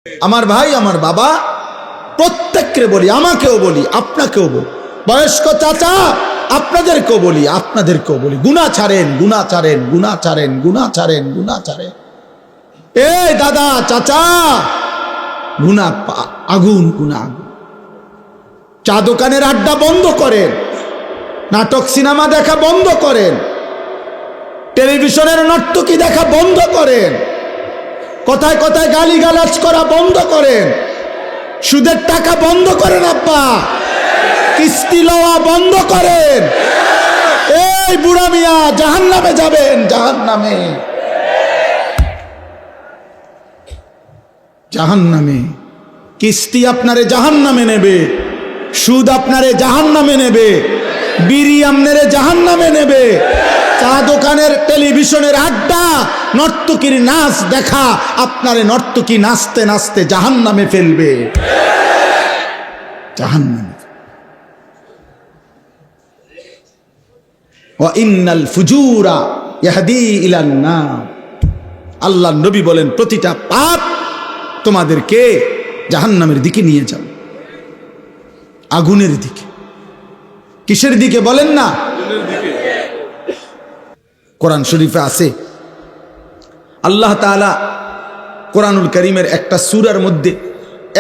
আমার ভাই, আমার বাবা, প্রত্যেককে বলি, আমাকেও বলি, আপনাকেও বলি, বয়স্ক চাচা আপনাদেরকেও বলি, আপনাদেরকেও বলি, গুনাহ ছাড়েন, গুনাহ ছাড়েন, গুনাহ ছাড়েন, গুনাহ ছাড়েন, গুনাহ ছাড়েন। এই দাদা, চাচা, গুনাহ আগুন, গুনাহ আগুন। চা দোকানের আড্ডা বন্ধ করেন, নাটক সিনেমা দেখা বন্ধ করেন, টেলিভিশনের নর্তকী দেখা বন্ধ করেন, কথায় কথায় গালিগালাজ করা বন্ধ করেন, সুদের টাকা বন্ধ করেন, আব্বা কিস্তি লওয়া বন্ধ করেন। এই বুড়া মিয়া জাহান্নামে যাবেন, জাহান্নামে, জাহান্নামে। কিস্তি আপনারে জাহান্নামে নেবে, সুদ আপনারে জাহান্নামে নেবে, বিড়ি আপনারে জাহান্নামে নেবে, চা দোকানের টেলিভিশনের আড্ডা, নর্তকীর নাচ দেখা আপনারে নর্তকী নাচতে নাচতে জাহান্নামে ফেলবে, জাহান্নামে। ওয়া ইন্নাল ফুজুরা ইয়াহদি ইলান নার। আল্লাহর নবী বলেন, প্রতিটা পাপ তোমাদেরকে জাহান্নামের দিকে নিয়ে যাবে, আগুনের দিকে। কিসের দিকে বলেন না? কোরআন শরীফে আছে, আল্লাহ তাআলা কোরআনুল কারীমের একটা সূরার মধ্যে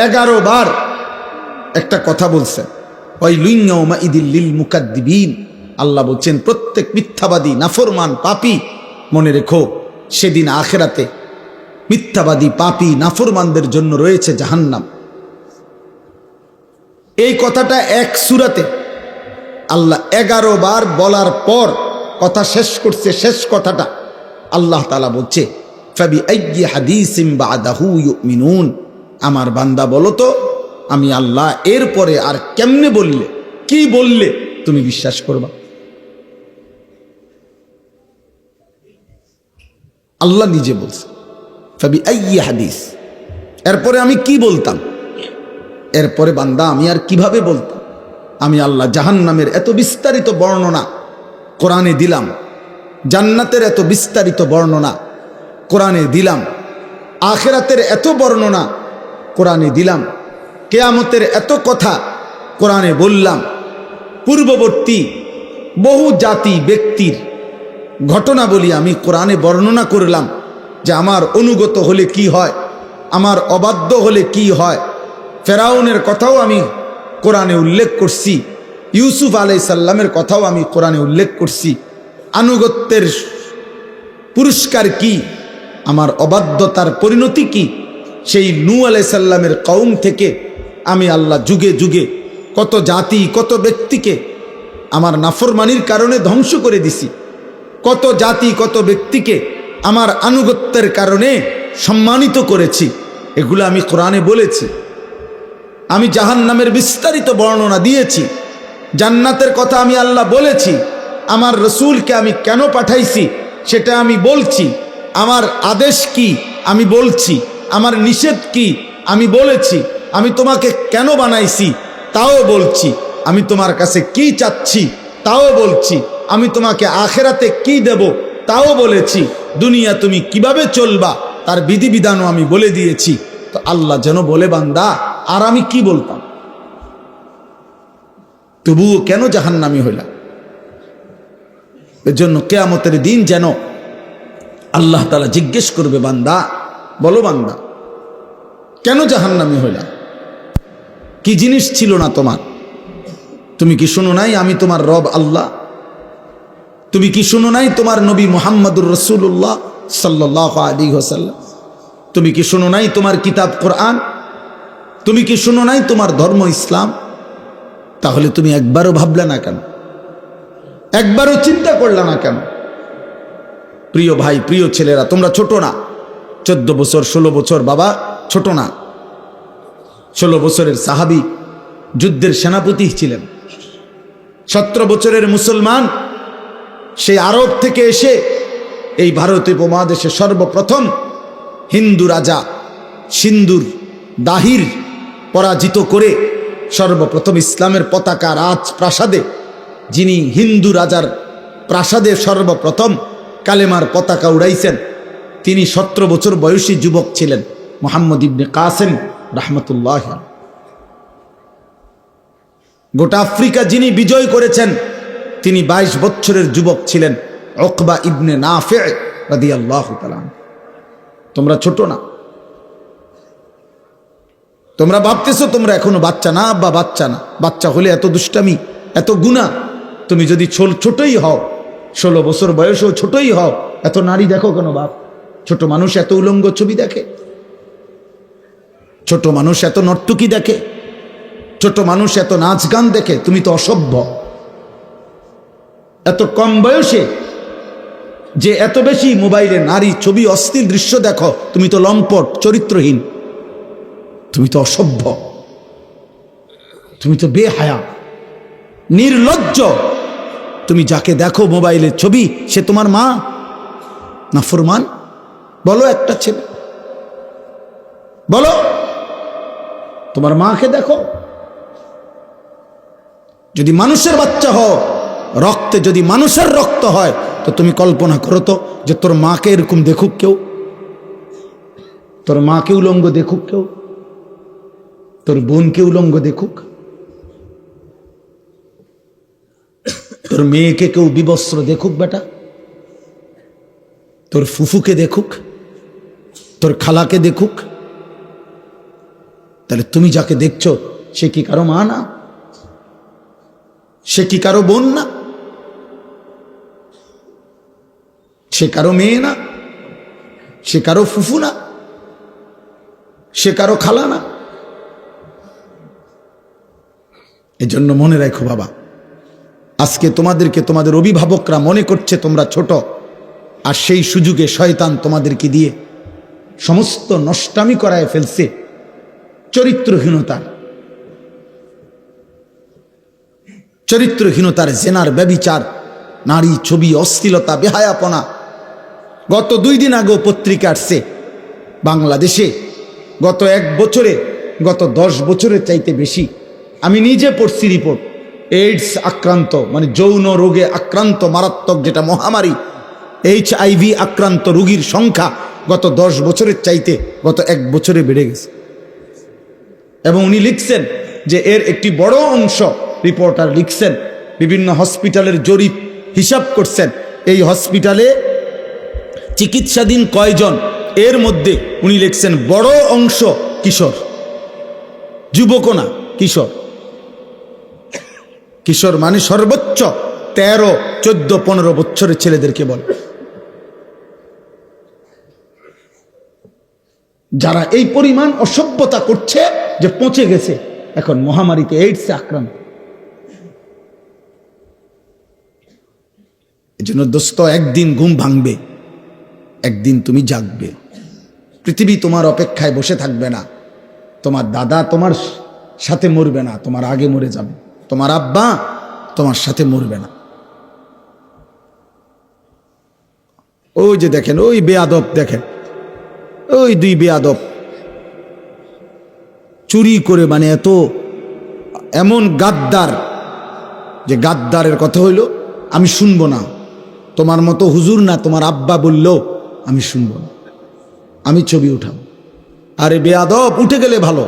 11 বার একটা কথা বলছেন, ওয়াইলুন ইয়াউমাইদিল লিল মুকাদ্দিবিন। আল্লাহ বলছেন, প্রত্যেক মিথ্যাবাদী, নাফরমান, পাপী, মনে রেখো সেদিন আখিরাতে মিথ্যাবাদী, পাপী, নাফরমানদের জন্য রয়েছে জাহান্নাম। এই কথাটা এক সূরাতে আল্লাহ 11 বার বলার পর কথা শেষ করছে, শেষ কথাটা আল্লাহ তাআলা বলছে, ফাবি আইয়ি হাদিসিম বাদাহু ইউমিনুন। আমার বান্দা বলো তো, আমি আল্লাহ এরপরে আর কেমনে বললে, কি বললে তুমি বিশ্বাস করবা? আল্লাহ নিজে বলছে, ফাবি আইয়ি হাদিস, এরপরে আমি কি বলতাম, এরপরে বান্দা আমি আর কিভাবে বলতাম? আমি আল্লাহ জাহান্নামের এত বিস্তারিত বর্ণনা কোরআনে দিলাম, জান্নাতের এত বিস্তারিত বর্ণনা কোরআনে দিলাম, আখিরাতের এত বর্ণনা কোরআনে দিলাম, কিয়ামতের এত কথা কোরআনে বললাম, পূর্ববর্তী বহু জাতি ব্যক্তির ঘটনাবলী আমি কোরআনে বর্ণনা করলাম, যে আমার অনুগত হলে কি হয়, আমার অবাধ্য হলে কি হয়। ফেরাউনের কথাও আমি কোরআনে উল্লেখ করছি, ইউসুফ আলাইহিস সালামের কথাও আমি কোরআনে উল্লেখ করছি। আনুগত্যের পুরস্কার কি, আমার অবাধ্যতার পরিণতি কি, সেই নূহ আলাইহিস সালামের কওম থেকে আমি আল্লাহ যুগে যুগে কত জাতি, কত ব্যক্তিকে আমার নাফরমানির কারণে ধ্বংস করে দিছি, কত জাতি, কত ব্যক্তিকে আমার আনুগত্যের কারণে সম্মানিত করেছি। এগুলো আমি কোরআনে বলেছি। আমি জাহান্নামের বিস্তারিত বর্ণনা দিয়েছি, জান্নাতের কথা আমি আল্লাহ বলেছি, আমার রসুলকে আমি কেন পাঠাইছি সেটা আমি বলছি, আমার আদেশ কি আমি বলছি, আমার নিষেধ কি আমি বলেছি, আমি তোমাকে কেন বানাইছি তাও বলছি, আমি তোমার কাছে কি চাচ্ছি তাও বলছি, আমি তোমাকে আখেরাতে কি দেব তাও বলেছি, দুনিয়া তুমি কিভাবে চলবা তার বিধিবিধানও আমি বলে দিয়েছি। তো আল্লাহ যেন বলে, বান্দা আর আমি কি বলতাম, তবুও কেন জাহান্নামী হইলাম? এর জন্য কিয়ামতের দিন যেন আল্লাহ তাআলা জিজ্ঞেস করবে, বান্দা বলো, বান্দা কেন জাহান্নামী হইলাম? কি জিনিস ছিল না তোমার? তুমি কি শোনো নাই আমি তোমার রব আল্লাহ? তুমি কি শোনো নাই তোমার নবী মুহাম্মদুর রাসূলুল্লাহ সাল্লাল্লাহু আলাইহি ওয়াসাল্লাম? তুমি কি শোনো নাই তোমার কিতাব কোরআন? তুমি কি শোনো নাই তোমার ধর্ম ইসলাম? তাহলে তুমি একবারও ভাবলে না কেন? একবারও চিন্তা করলে না কেন? প্রিয় ভাই, প্রিয় ছেলেরা, তোমরা ছোট না, 14 বছর 16 বছর, বাবা ছোট না। 16 বছরের সাহাবী যুদ্ধের সেনাপতি ছিলেন, 17 বছরের মুসলমান, সেই আরব থেকে এসে এই ভারতীয় উপমহাদেশে সর্বপ্রথম হিন্দু রাজা সিন্ধুর দাহির পরাজিত করে সর্বপ্রথম ইসলামের পতাকা রাজপ্রাসাদে, যিনি হিন্দু রাজার প্রাসাদে সর্বপ্রথম কালেমার পতাকা উড়াইছেন, তিনি 17 বছর বয়সী যুবক ছিলেন। মুহাম্মদ ইবনে কাসেম রাহমাতুল্লাহ। গোটা আফ্রিকা যিনি বিজয় করেছেন তিনি 22 বছরের যুবক ছিলেন, উকবা ইবনে নাফি রাদিয়াল্লাহু তাআলা। তোমরা ছোট না, তোমরা ভাবতেছো তোমরা এখনো বাচ্চা না, আব্বা বাচ্চা না। বাচ্চা হলে এত দুষ্টামি, এত গুনাহ। তুমি যদি ছোটই হও, 16 বছর বয়সেও ছোটই হও, এত নারী দেখো কেন বাপ? ছোট মানুষ এত উলঙ্গ ছবি দেখে, ছোট মানুষ এত নর্তকী দেখে, ছোট মানুষ এত নাচ গান দেখে। তুমি তো অসভ্য। এত কম বয়সে যে এত বেশি মোবাইলে নারী ছবি অশ্লীল দৃশ্য দেখো, তুমি তো লম্পট, চরিত্রহীন, তুমি তো অসভ্য, তুমি তো বেহায়া, নির্লজ্জ। তুমি যাকে দেখো মোবাইলের ছবি, সে তোমার মা না ফরমান? বলো একটা ছেলে, বলো তোমার মাকে দেখো। যদি মানুষের বাচ্চা হও, রক্তে যদি মানুষের রক্ত হয়, তো তুমি কল্পনা করো তো যে তোর মাকে এরকম দেখুক কেউ, তোর মাকে উলঙ্গ দেখুক কেউ, তোর বোনকে উলঙ্গ দেখুক, তোর মেয়েকে কেউ বিবস্ত্র দেখুক বেটা, তোর ফুফুকে দেখুক, তোর খালাকে দেখুক। তাহলে তুমি যাকে দেখছো সে কি কারো মা না? সে কি কারো বোন না? সে কারো মেয়ে না? সে কারো ফুফু না? সে কারো খালা না? এজন্য মনে রাখো বাবা, আজকে তোমাদেরকে তোমাদের অভিভাবকরা মনে করছে তোমরা ছোট, আর সেই সুযোগে শয়তান তোমাদেরকে দিয়ে সমস্ত নষ্টামি করায় ফেলছে। চরিত্রহীনতার জেনার, ব্যভিচার, নারী ছবি, অশ্লীলতা, বেহায়াপনা। গত 2 দিন আগেও পত্রিকা আসছে বাংলাদেশে গত 1 বছরে, গত 10 বছরের চাইতে বেশি, আমি নিজে পড়ছি রিপোর্ট, এইডস আক্রান্ত, মানে যৌন রোগে আক্রান্ত মারাত্মক যেটা মহামারী, HIV আক্রান্ত রোগীর সংখ্যা গত 10 বছরের চাইতে গত 1 বছরে বেড়ে গেছে। এবং উনি লিখছেন যে এর একটি বড় অংশ, রিপোর্টার লিখছেন, বিভিন্ন হসপিটালের জরিপ হিসাব করছেন, এই হসপিটালে চিকিৎসাধীন কয়জন, এর মধ্যে উনি লিখছেন বড় অংশ কিশোর, যুবক না, কিশোর। কিশোর মানে সর্বোচ্চ 13, 14, 15 বছরের ছেলেদেরকে বলে, যারা এই পরিমাণ অসভ্যতা করছে যে পৌঁছে গেছে এখন মহামারীতে, এইডসে আক্রান্ত। এজন্য দোস্ত, একদিন ঘুম ভাঙবে, একদিন তুমি জাগবে। পৃথিবী তোমার অপেক্ষায় বসে থাকবে না। তোমার দাদা তোমার সাথে মরবে না, তোমার আগে মরে যাবে। তোমার আব্বা তোমার সাথে মরবে না। ওই যে দেখেন, ওই বেয়াদব দেখেন, ওই 2 বেয়াদব চুরি করে, মানে এমন গাদ্দার, যে গাদ্দারের কথা হইল আমি শুনবো না, তোমার মতো হুজুর না, তোমার আব্বা বললেও আমি শুনবো না, আমি ছবি উঠাবো। আরে বেয়াদব, উঠে গেলে ভালো।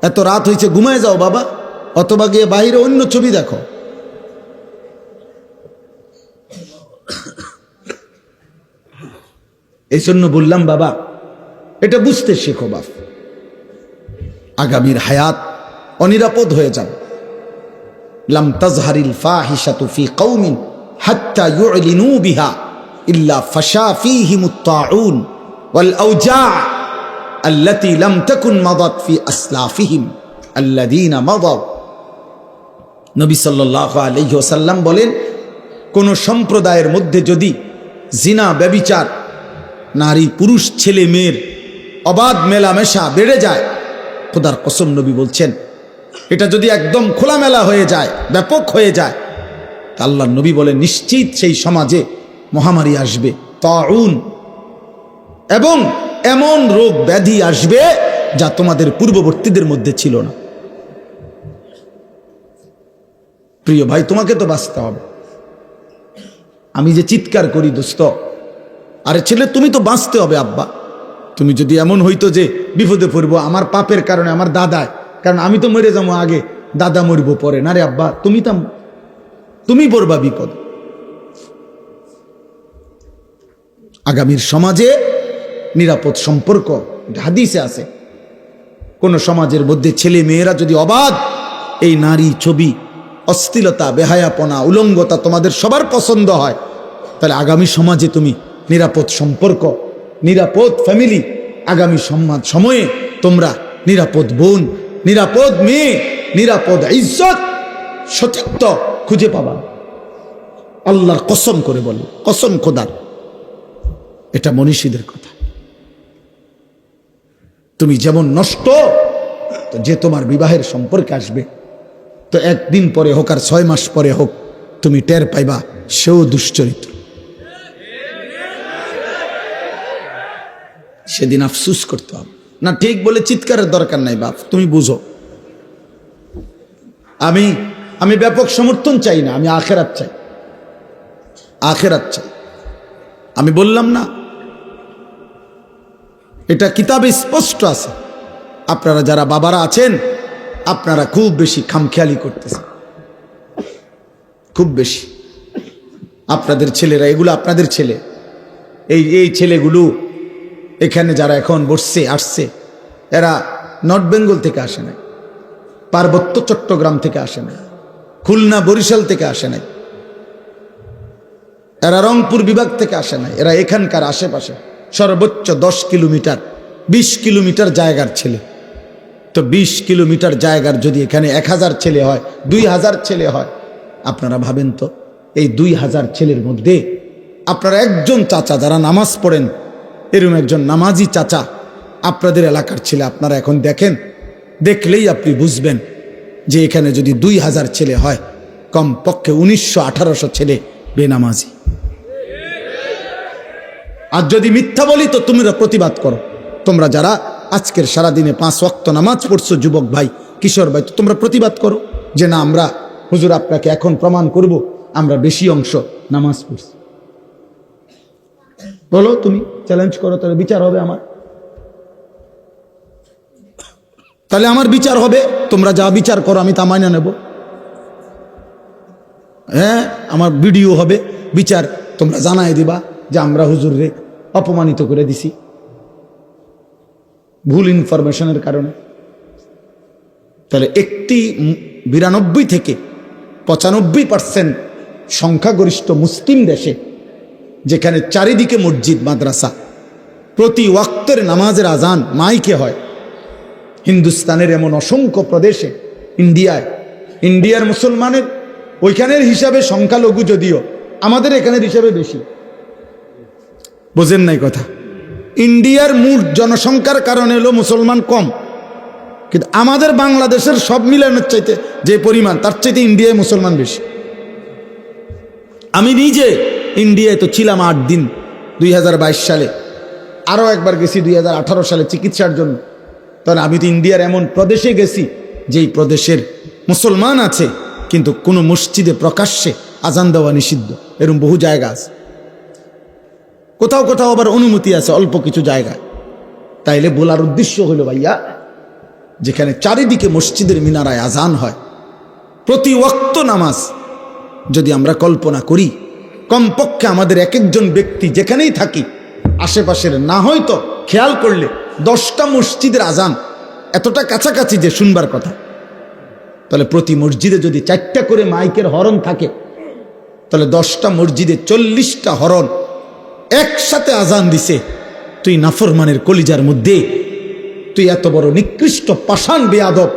এত রাত হয়েছে, ঘুমায় যাও বাবা, অথবা গিয়ে বাইরে অন্য ছবি দেখো। এই জন্য বললাম বাবা, এটা বুঝতে শেখো বাপ, আগামীর হায়াত অনিরাপদ হয়ে যাবে। লাম তাজহারিল ফাহিশাতু ফি কওমিন হাত্তা ইউলিনু বিহা ইল্লা ফাশা ফীহিমুত তাউন ওয়াল আওজা' আল্লাতী লাম তাকুন মাদাত ফি আসলাফিহিম আল্লাযীনা মাদাউ। নবী সাল্লাল্লাহু আলাইহি ওয়াসাল্লাম বলেন, কোন সম্প্রদায়ের মধ্যে যদি জিনা, ব্যভিচার, নারী পুরুষ, ছেলে মেয়ের অবাধ মেলামেশা বেড়ে যায়, খোদার কসম নবী বলছেন, এটা যদি একদম খোলামেলা হয়ে যায়, ব্যাপক হয়ে যায়, আল্লাহর নবী বলেন নিশ্চিত সেই সমাজে মহামারী আসবে, তাউন, এবং এমন রোগ ব্যাধি আসবে যা তোমাদের পূর্ববর্তীদের মধ্যে ছিল না। প্রিয় ভাই, তোমাকে তো বাঁচতে হবে। আমি যে চিৎকার করি দোস্ত, আরে ছেলে তুমি তো বাঁচতে হবে আব্বা, তুমি যদি এমন হইতো যে বিপদে পড়বো আমার পাপের কারণে, আমার দাদায়, কারণ আমি তো মরে যাবো আগে, দাদা মরবো পরে, না রে আব্বা, তুমি পড়বা বিপদ। আগামীর সমাজে নিরাপদ সম্পর্ক, হাদিসে আছে, কোন সমাজের মধ্যে ছেলে মেয়েরা যদি অবাধ এই নারী ছবি, অশ্লীলতা, বেহায়াপনা, উলঙ্গতা তোমাদের সবার পছন্দ হয়, তাহলে আগামী সমাজে তুমি নিরাপদ সম্পর্ক, নিরাপদ ফ্যামিলি, আগামী সময়ে তোমরা নিরাপদ বোন, নিরাপদ মেয়ে, নিরাপদ ইজ্জত, সতীত্ব খুঁজে পাবা। আল্লাহর কসম করে বলো, কসম খোদার, এটা মনীষীদের কথা। তুমি যেমন নষ্ট, তো যে তোমার বিবাহের সম্পর্কে আসবে, তো একদিন পরে হোক আর 6 মাস পরে হোক, তুমি টের পাইবা সেও দুশ্চরিত্র। সেদিন আফসুস করতে হবে না। ঠিক বলে চিৎকারের দরকার নাই বাপ, তুমি বুঝো। আমি ব্যাপক সমর্থন চাই না, আমি আখেরাত চাই, আখেরাত চাই। আমি বললাম না, এটা কিতাবে স্পষ্ট আছে। আপনারা যারা বাবারা আছেন, আপনারা খুব বেশি খামখেয়ালি করতেছেন, খুব বেশি। আপনাদের ছেলেরা, এগুলো আপনাদের ছেলে, এই ছেলেগুলো এখানে যারা এখন বসছে, আসছে, এরা নর্থ বেঙ্গল থেকে আসে নাই, পার্বত্য চট্টগ্রাম থেকে আসে নাই, খুলনা বরিশাল থেকে আসে নাই, এরা রংপুর বিভাগ থেকে আসে নাই, এরা এখানকার আশেপাশে সর্বোচ্চ 10 কিলোমিটার 20 কিলোমিটার জায়গার ছেলে। তো 20 কিলোমিটার জায়গার যদি এখানে 1000 ছেলে হয়, 2000 ছেলে হয়, আপনারা ভাবেন তো এই 2000 ছেলের মধ্যে আপনারা একজন চাচা যারা নামাজ পড়েন, এরকম একজন নামাজি চাচা আপনাদের এলাকার ছেলে, আপনারা এখন দেখেন, দেখলেই আপনি বুঝবেন যে এখানে যদি 2000 ছেলে হয়, কমপক্ষে 1900-1800 ছেলে বেনামাজি। আর যদি মিথ্যা বলি তো তোমরা প্রতিবাদ করো। তোমরা যারা আজকের সারাদিনে 5 ওয়াক্ত নামাজ পড়ছো, যুবক ভাই, কিশোর ভাই, তোমরা প্রতিবাদ করো যে না, আমরা হুজুর আপনাকে এখন প্রমাণ করব আমরা বেশি অংশ নামাজ পড়ছি। বলো, তুমি চ্যালেঞ্জ করো, তাহলে বিচার হবে আমার, তাহলে আমার বিচার হবে। তোমরা যা বিচার করো আমি তা মাইনা নেব। হ্যাঁ, আমার ভিডিও হবে, বিচার তোমরা জানাই দিবা যে আমরা হুজুররে অপমানিত করে দিছি ভুল ইনফরমেশনের কারণে। তাহলে একটি 92 থেকে 95% সংখ্যাগরিষ্ঠ মুসলিম দেশে, যেখানে চারিদিকে মসজিদ মাদ্রাসা, প্রতি ওয়াক্তের নামাজের আজান মাইকে হয়, হিন্দুস্তানের এমন অসংখ্য প্রদেশে, ইন্ডিয়ার মুসলমানের ওইখানের হিসাবে সংখ্যালঘু, যদিও আমাদের এখানের হিসাবে বেশি। বোঝেন নাই কথা? ইন্ডিয়ার মোট জনসংখ্যার কারণে হলো মুসলমান কম, কিন্তু আমাদের বাংলাদেশের সব মিলানোর চাইতে যে পরিমাণ, তার চাইতে ইন্ডিয়ায় মুসলমান বেশি। আমি নিজে ইন্ডিয়ায় তো ছিলাম 8 দিন 2022 সালে, আরও একবার গেছি 2018 সালে চিকিৎসার জন্য। তাহলে আমি তো ইন্ডিয়ার এমন প্রদেশে গেছি যেই প্রদেশের মুসলমান আছে কিন্তু কোনো মসজিদে প্রকাশ্যে আজান দেওয়া নিষিদ্ধ, এরকম বহু জায়গা আছে। কোথাও কোথাও আবার অনুমতি আছে অল্প কিছু জায়গায়। তাইলে বলার উদ্দেশ্য হলো ভাইয়া, যেখানে চারিদিকে মসজিদের মিনারায় আজান হয়, প্রতি ওয়াক্ত নামাজ যদি আমরা কল্পনা করি, কমপক্ষে আমাদের এক একজন ব্যক্তি যেখানেই থাকি আশেপাশের, না হয়তো খেয়াল করলে 10টা মসজিদের আজান এতটা কাছাকাছি যে শুনবার কথা, তাহলে প্রতি মসজিদে যদি 4টা করে মাইকের হরন থাকে, তাহলে 10টা মসজিদে 40টা হরন একসাথে আজান দিছে। তুই নাফরমানের কলিজার মধ্যে, তুই এত বড় নিকৃষ্ট পাষাণ বেয়াদব,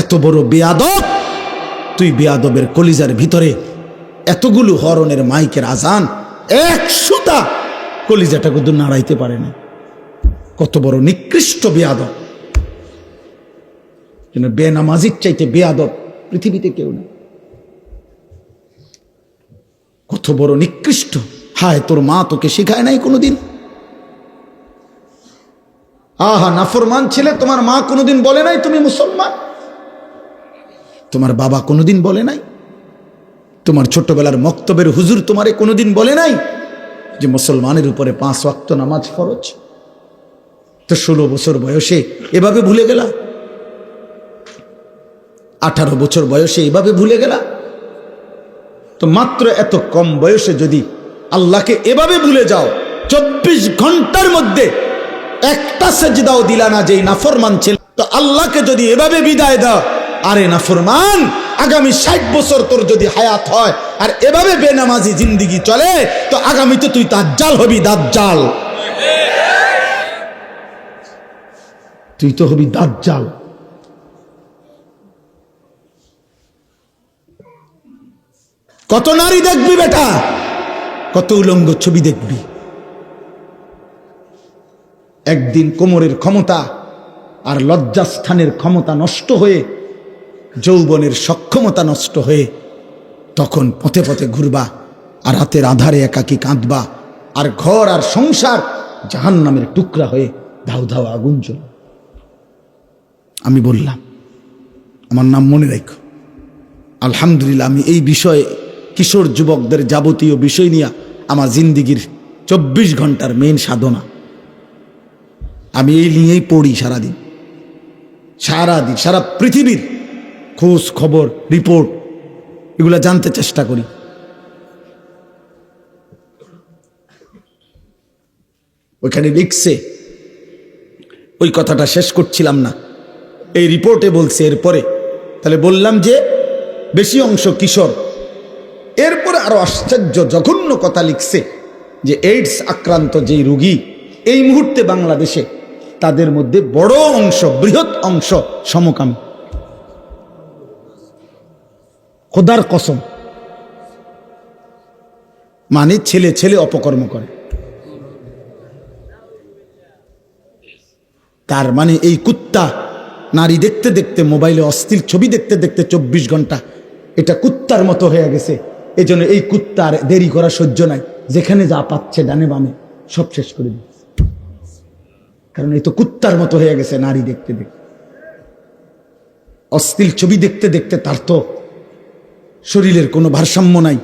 এত বড় বেয়াদব, তুই বেয়াদবের কলিজার ভিতরে এতগুলো হরনের মাইকের আজান, 100টা কলিজাটা কিন্তু নাড়াইতে পারে না। কত বড় নিকৃষ্ট বেয়াদব! কিন্তু বেনামাজির চাইতে বেয়াদব পৃথিবীতে কেউ নেই। কত বড় নিকৃষ্ট! হায়, তোর মা তোকে শেখায় নাই কোনোদিন? আহা, নাফরমান ছেলে, তোমার মা কোনোদিন বলে নাই তুমি মুসলমান? তোমার বাবা কোনোদিন বলে নাই? তোমার ছোটবেলার মক্তবের হুজুর তোমারে কোনোদিন বলে নাই যে মুসলমানের উপরে 5 ওয়াক্ত নামাজ ফরজ? তো 16 বছর বয়সে এভাবে ভুলে গেলা, 18 বছর বয়সে এভাবে ভুলে গেলা। তো মাত্র এত কম বয়সে যদি আল্লাহকে এভাবে ভুলে যাও, 24 ঘন্টার মধ্যে একটা সেজদাও দিলা না যেই নাফরমান ছিল, তো আল্লাহকে যদি এভাবে বিদায় দাও, আরে নাফরমান, আগামী 60 বছর তোর যদি হায়াত হয় আর এভাবে বেনামাজি জিন্দিগি চলে, তো আগামীতে তুই দাজ্জাল হবি, দাজ্জাল। তুই তো হবি দাজ্জাল। কত নারী দেখবি বেটা, কত উলঙ্গ ছবি দেখবি। একদিন কোমরের ক্ষমতা আর লজ্জাস্থানের ক্ষমতা নষ্ট হয়ে, যৌবনের সক্ষমতা নষ্ট হয়ে, তখন পথে পথে ঘুরবা আর রাতের আধারে একাকী কাঁদবা, আর ঘর আর সংসার জাহান্নামের টুকরা হয়ে ধাউ ধাউ আগুন জ্বল। আমি বললাম, আমার নাম মনে রাখো। আলহামদুলিল্লাহ, আমি এই বিষয়ে কিশোর যুবকদের যাবতীয় বিষয় নিয়ে আমার জিন্দিগির 24 ঘন্টার মেন সাধনা, আমি এই নিয়েই পড়ি সারাদিন, সারা পৃথিবীর খোঁজ খবর, রিপোর্ট, এগুলা জানতে চেষ্টা করি। ওইখানে লিখছে, ওই কথাটা শেষ করছিলাম না, এই রিপোর্টে বলছে এরপরে, তাহলে বললাম যে বেশি অংশ কিশোর। এরপরে আরো আশ্চর্য জঘন্য কথা লিখছে যে এইডস আক্রান্ত যেই রোগী এই মুহূর্তে বাংলাদেশে, তাদের মধ্যে বড় অংশ, বৃহৎ অংশ সমকামী। খোদার কসম, মানে ছেলে ছেলে অপকর্ম করে। তার মানে এই কুত্তা নারী দেখতে দেখতে, মোবাইলে অশ্লীল ছবি দেখতে দেখতে 24 ঘন্টা এটা কুত্তার মতো হয়ে গেছে। এই জন্য এই কুত্তার দেরি করা সহ্য নাই, যেখানে যা পাচ্ছে ডানে বামে সব শেষ করে দিচ্ছে। কারণ এই তো কুত্তার মতো হয়ে গেছে নারী দেখতে দেখতে, অশ্লীল ছবি দেখতে দেখতে। তার তো শরীরের কোনো ভারসাম্য নাই,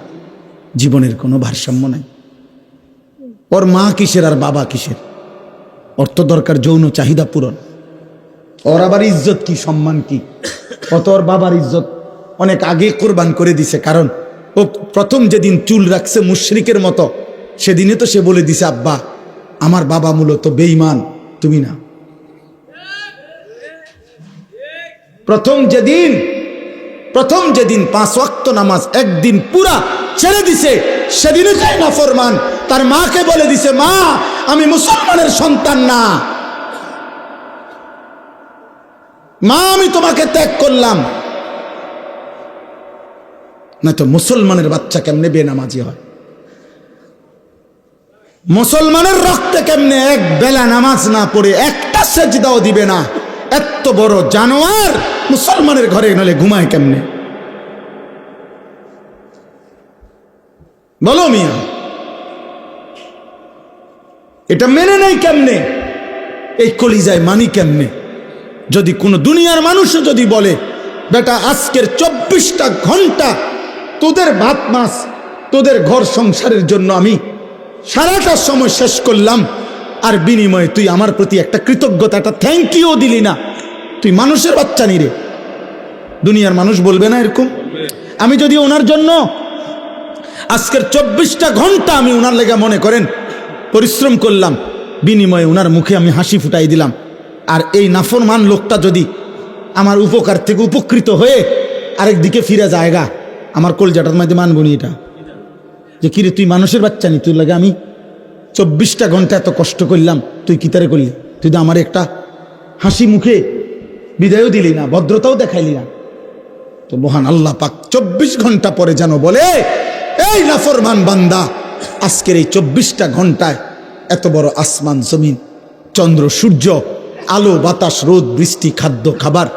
জীবনের কোনো ভারসাম্য নাই। ওর মা কিসের আর বাবা কিসের? ওর তো দরকার যৌন চাহিদা পূরণ। ওর আবার ইজ্জত কি, সম্মান কি? অত ওর বাবার ইজ্জত অনেক আগে কোরবান করে দিছে। কারণ ও প্রথম যেদিন চুল রাখছে মুশরিকের মতো, সেদিনে তো সে বলে দিছে, আব্বা আমার বাবা মূলত বেঈমান, তুমি না। প্রথম যেদিন 5 ওয়াক্ত নামাজ একদিন পুরা ছেড়ে দিছে, সেদিনে তাই নাফরমান তার মাকে বলে দিছে, মা আমি মুসলমানের সন্তান না, মা আমি তোমাকে ত্যাগ করলাম। না তো মুসলমানের বাচ্চা কেমনে বেনামাজি হয়? মুসলমানের রক্তে কেমনে এক বেলা নামাজ না পড়ে একটা সেজদাও দিবে না? এত বড় জানোয়ার মুসলমানের ঘরে নলে ঘুমায় কেমনে? বলো মিয়া, এটা মেনে নেই কেমনে? এই কলিজায় মানি কেমনে? যদি কোনো দুনিয়ার মানুষও যদি বলে, বেটা আজকের 24টা ঘন্টা তোদের ভাত মাছ, তোদের ঘর সংসারের জন্য আমি সারাটা সময় শেষ করলাম, আর বিনিময়ে তুই আমার প্রতি একটা কৃতজ্ঞতা, একটা থ্যাংক ইউ দিলি না, তুই মানুষের বাচ্চা নি রে। দুনিয়ার মানুষ বলবে না এরকম? আমি যদি ওনার জন্য আজকের 24টা ঘন্টা আমি ওনার লেগে মনে করেন পরিশ্রম করলাম, বিনিময়ে ওনার মুখে আমি হাসি ফুটাই দিলাম, আর এই নাফরমান লোকটা যদি আমার উপকার থেকে উপকৃত হয়ে আরেকদিকে ফিরে যায়গা, আমার কলজাটার মধ্যে মানবনি এটা যে কিরে তুই মানুষের বাচ্চা নি, তুই লাগে আমি 24টা ঘন্টা এত কষ্ট করলাম, তুই কি তারে করলি? তুই তো আমার একটা হাসি মুখে বিদায়ও দিলি না, ভদ্রতাও দেখাইলি না। তো মহান আল্লাহ পাক 24 ঘন্টা পরে যেন বলে, এই নাফরমান বান্দা, আজকের এই 24টা ঘন্টায় এত বড় আসমান জমিন, চন্দ্র সূর্য, আলো বাতাস, রোদ বৃষ্টি, খাদ্য খাবার,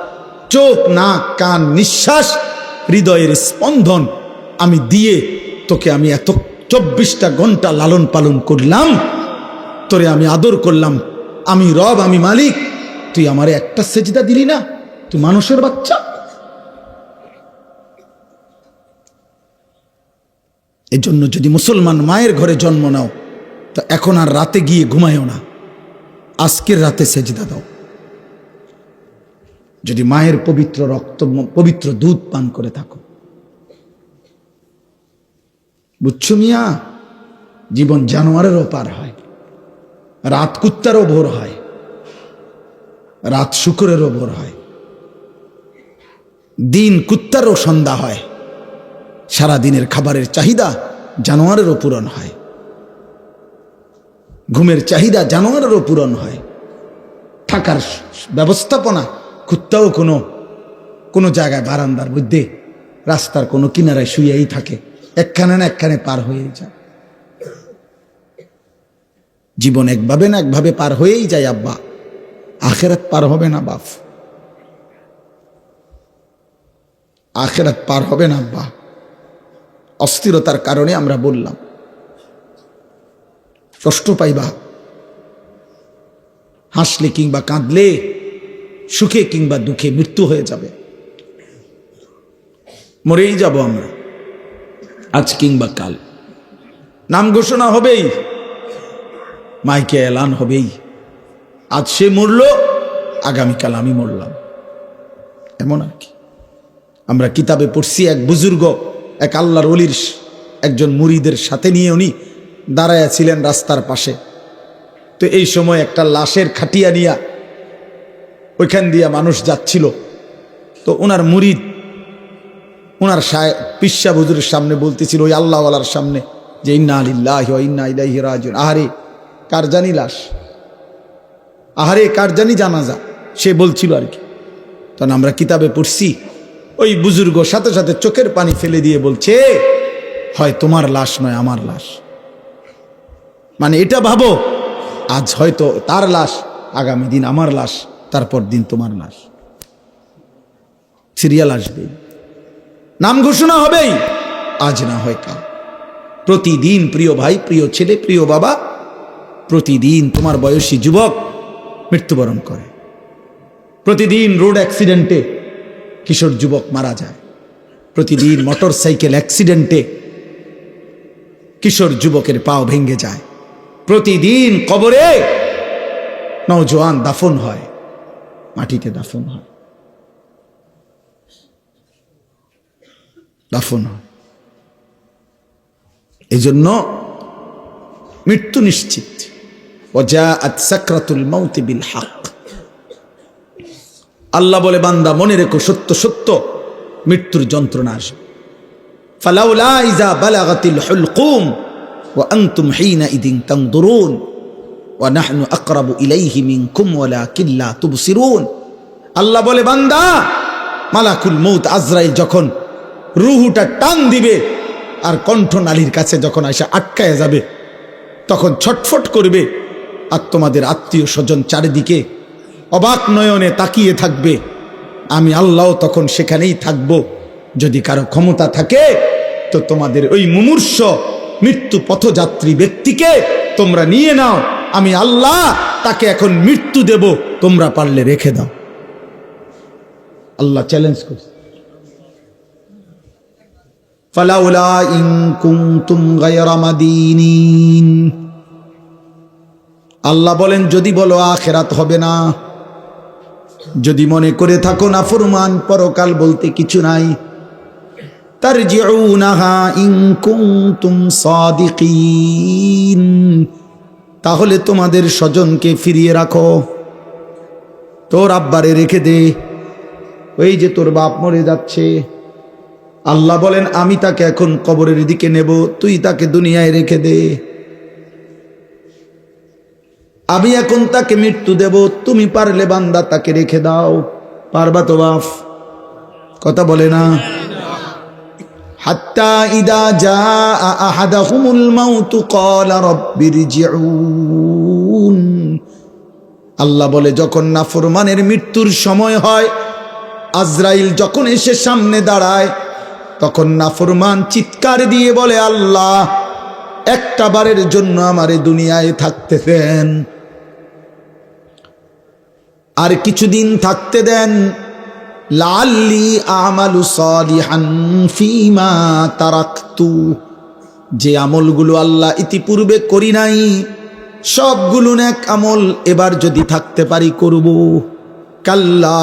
চোখ নাক কান নিঃশ্বাস, হৃদয়ের স্পন্দন আমি দিয়ে তোকে আমি এত 24টা ঘন্টা লালন পালন করলাম, তোরে আমি আদর করলাম, আমি রব, আমি মালিক, তুই আমারে একটা সেজদা দিলি না? তুই মানুষের বাচ্চা। এজন্য যদি মুসলমান মায়ের ঘরে জন্ম নাও, তো এখন আর রাতে গিয়ে ঘুমায়ও না, আজকের রাতে সেজদা দাও। যদি মায়ের পবিত্র রক্ত, পবিত্র দুধ পান করে থাকো। বুঝছো মিয়া? জীবন জানোয়ারেরও পার হয়, রাত কুত্তারও ভোর হয়, রাত শুকরেরও ভোর হয়, দিন কুত্তারও সন্ধ্যা হয়, সারা দিনের খাবারের চাহিদা জানোয়ারেরও পূরণ হয়, ঘুমের চাহিদা জানোয়ারেরও পূরণ হয়, থাকার ব্যবস্থাপনা কুত্তাও কোনো জায়গায় বারান্দার মধ্যে রাস্তার কোনো কিনারায় শুয়েই থাকে, একখানে না একখানে পার হয়েই যায়। জীবন একভাবে না একভাবে পার হয়েই যায় আব্বা, আখেরাত পার হবে না বাপ, আখেরাত পার হবে না আব্বা। অস্থিরতার কারণে আমরা বললাম, কষ্ট পাইবা, হাসলে কিংবা কাঁদলে, সুখে কিংবা দুঃখে মৃত্যু হয়ে যাবে, মরেই যাব আমরা, আজ কিংবা কাল। নাম ঘোষণা হবেই, মাইকে এলান হবেই, আজ সে মরল, আগামীকাল আমি মরলাম, এমন আর কি। আমরা কিতাবে পড়ছি, এক বুজুর্গ এক আল্লাহর ওলির একজন মুরিদের সাথে নিয়ে উনি দাঁড়ায়া ছিলেন রাস্তার পাশে। তো এই সময় একটা লাশের খাটিয়া নিয়া ওইখান দিয়া মানুষ যাচ্ছিল। তো ওনার মুরিদ ওনার পিসা হুজুরের সামনে বলতেছিল, ওই আল্লাহওয়ালার সামনে, যে ইন্না লিল্লাহি ওয়া ইন্না ইলাইহি রাজিউন। আহারে কার জানি লাশ, আহারে কার জানি জানাজা, সে বলছিল আর কি। তখন আমরা কিতাবে পড়ছি, ওই বুজুর্গ সাথে সাথে চোখের পানি ফেলে দিয়ে বলছে, হয় তোমার লাশ নয় আমার লাশ। মানে এটা ভাবো, আজ হয়তো তার লাশ, আগামী দিন আমার লাশ, তারপর দিন তোমার লাশ। সিরিয়াল আসবেই, নাম ঘোষণা হবেই, আজ না হয় কাল। প্রতিদিন প্রিয় ভাই, প্রিয় ছেলে, প্রিয় বাবা, প্রতিদিন তোমার বয়সী যুবক মৃত্যুবরণ করে। প্রতিদিন রোড অ্যাক্সিডেন্টে কিশোর যুবক মারা যায়। প্রতিদিন মোটর সাইকেল অ্যাক্সিডেন্টে কিশোর যুবকের পাও ভেঙে যায়। প্রতিদিন কবরে নওজোয়ান দাফন হয়, মাটিতে দাফন হয়, দাফন হয়। এই জন্য মৃত্যু নিশ্চিত। ওয়াজাআত সাকরাতুল মাউত বিল হক। আল্লাহ বলে, বান্দা মনে রেখো, সত্য সত্য মৃত্যুর যন্ত্রণা আসবে। ফালাউলা ইযা বালাগাতিল হুলকুম ওয়া আনতুম হিনা ইদিন তানদুরুন ওয়া নাহনু আকরাবু ইলাইহি মিনকুম ওয়ালাকিন লা তুবসিরুন। আল্লাহ বলে, বান্দা মালাকুল মউত আজরাইল যখন রুহুটা টান দিবে আর কণ্ঠনালীর কাছে যখন আয়সা আটকায় যাবে, তখন ছটফট করবে, আর তোমাদের আত্মীয় স্বজন চারিদিকে অবাক নয়নে তাকিয়ে থাকবে। আমি আল্লাহ তখন সেখানেই থাকব। যদি কারো ক্ষমতা থাকে তো তোমাদের ওই মুমূর্ষ মৃত্যু পথযাত্রী ব্যক্তিকে তোমরা নিয়ে নাও, আমি আল্লাহ তাকে এখন মৃত্যু দেব, তোমরা পারলে রেখে দাও। আল্লাহ চ্যালেঞ্জ করছে। ফালাউলা ইন কুনতুম গায়রা মাদিনিন। আল্লাহ বলেন, যদি বলো আখিরাত হবে না, যদি মনে করে থাকো নাফরমান পরকাল বলতে কিছু নাই, তারজিউনাহা ইন কুনতুম সাদিকিন, তাহলে তোমাদের স্বজনকে ফিরিয়ে রাখো। তোর আব্বারে রেখে দে, ওই যে তোর বাপ মরে যাচ্ছে, আল্লাহ বলেন আমি তাকে এখন কবরের দিকে নেব, তুই তাকে দুনিয়ায় রেখে দে। আমি এখন তাকে মৃত্যু দেব, তুমি পারলে বান্দা তাকে রেখে দাও। পারবা তো বাপ? কথা বলে না। হাত্তা ইদা জাআ আহাদাহুমুল মাউতু ক্বালা রাব্বিরজিউন। আল্লাহ বলে, যখন নাফরমানের মৃত্যুর সময় হয়, আজরাইল যখন এসে সামনে দাঁড়ায়, তখন নাফরমান চিৎকার দিয়ে বলে, আল্লাহ একটা বারের জন্য আমারে দুনিয়ায় থাকতে দেন, আর কিছুদিন থাকতে দেন, লাআল্লি আমালু সালিহান ফীমা তারাকতু। যে আমলগুলো আল্লাহ ইতিপূর্বে করি নাই, সবগুলো নেক আমল এবার যদি থাকতে পারি করব। কাল্লা,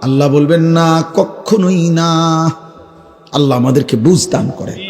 আল্লাহ বলবেন না, কখনোই না। আল্লাহ আমাদেরকে বুঝ দান করে।